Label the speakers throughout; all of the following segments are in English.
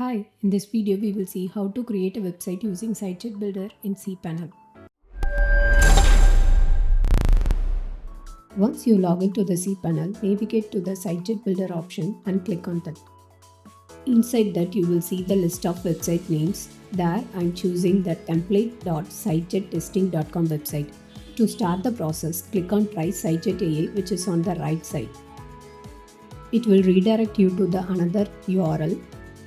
Speaker 1: Hi, in this video we will see how to create a website using SiteJet Builder in cPanel. Once you log into the cPanel, navigate to the SiteJet Builder option and click on that. Inside that you will see the list of website names. There I am choosing the template.sitejettesting.com website. To start the process, click on Try SiteJet AA, which is on the right side. It will redirect you to the another URL.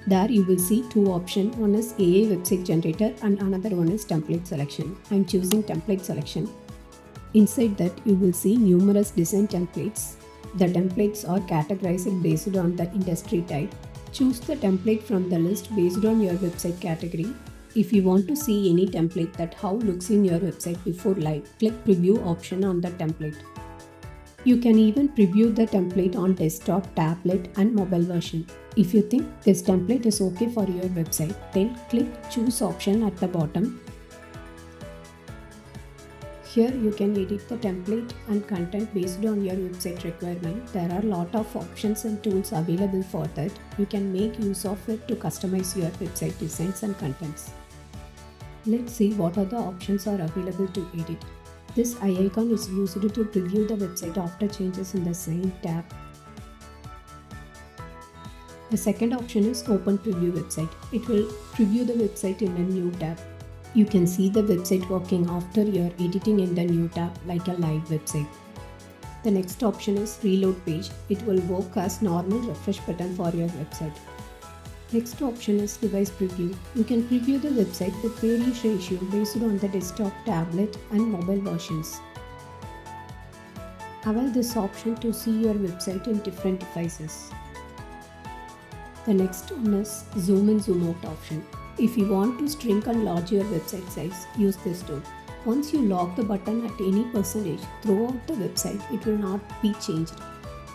Speaker 1: There you will see two options. One is AA website generator and another one is template selection. I am choosing template selection. Inside that you will see numerous design templates. The templates are categorized based on the industry type. Choose the template from the list based on your website category. If you want to see any template that how looks in your website before live, click preview option on the template. You can even preview the template on desktop, tablet and mobile version. If you think this template is okay for your website, then click choose option at the bottom. Here you can edit the template and content based on your website requirement. There are a lot of options and tools available for that. You can make use of it to customize your website designs and contents. Let's see what other options are available to edit. This eye icon is used to preview the website after changes in the same tab. The second option is Open Preview Website. It will preview the website in a new tab. You can see the website working after your editing in the new tab like a live website. The next option is Reload Page. It will work as normal refresh button for your website. Next option is Device Preview. You can preview the website with various ratio based on the desktop, tablet and mobile versions. Avail this option to see your website in different devices. The next one is Zoom in Zoom out option. If you want to shrink and enlarge your website size, use this tool. Once you lock the button at any percentage throughout the website, it will not be changed.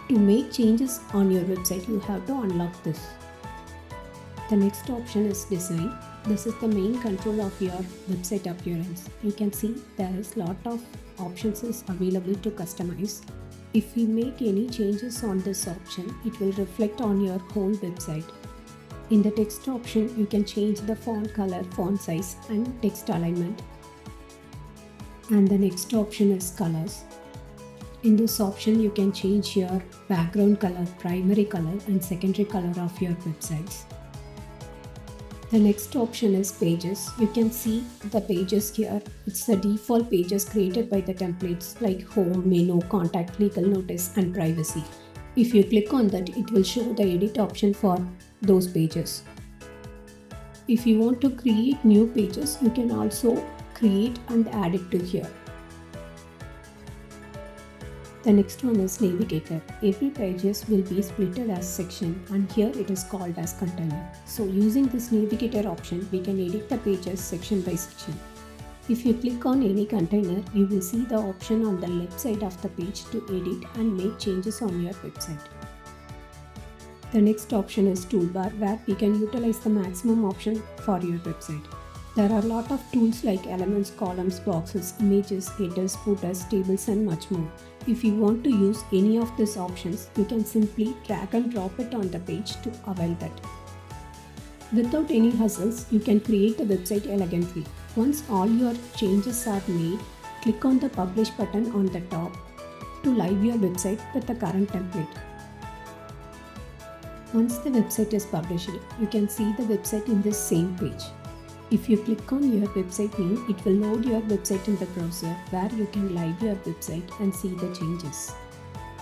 Speaker 1: To make changes on your website, you have to unlock this. The next option is Design. This is the main control of your website appearance. You can see there is lot of options is available to customize. If we make any changes on this option, it will reflect on your whole website. In the text option, you can change the font color, font size and text alignment. And the next option is Colors. In this option, you can change your background color, primary color and secondary color of your websites. The next option is Pages. You can see the pages here. It's the default pages created by the templates like Home, Menu, Contact, Legal Notice and Privacy. If you click on that, it will show the edit option for those pages. If you want to create new pages, you can also create and add it to here. The next one is Navigator. Every pages will be splitted as section and here it is called as container. So using this Navigator option, we can edit the pages section by section. If you click on any container, you will see the option on the left side of the page to edit and make changes on your website. The next option is Toolbar, where we can utilize the maximum option for your website. There are a lot of tools like elements, columns, boxes, images, headers, footers, tables and much more. If you want to use any of these options, you can simply drag and drop it on the page to avail that. Without any hassles, you can create the website elegantly. Once all your changes are made, click on the Publish button on the top to live your website with the current template. Once the website is published, you can see the website in this same page. If you click on your website name, it will load your website in the browser where you can live your website and see the changes.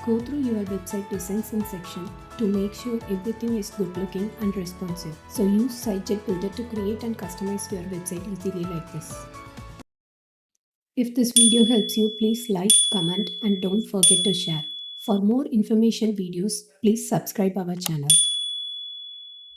Speaker 1: Go through your website designs and section to make sure everything is good looking and responsive. So use SiteJet Builder to create and customize your website easily like this. If this video helps you, please like, comment and don't forget to share. For more information videos, please subscribe our channel.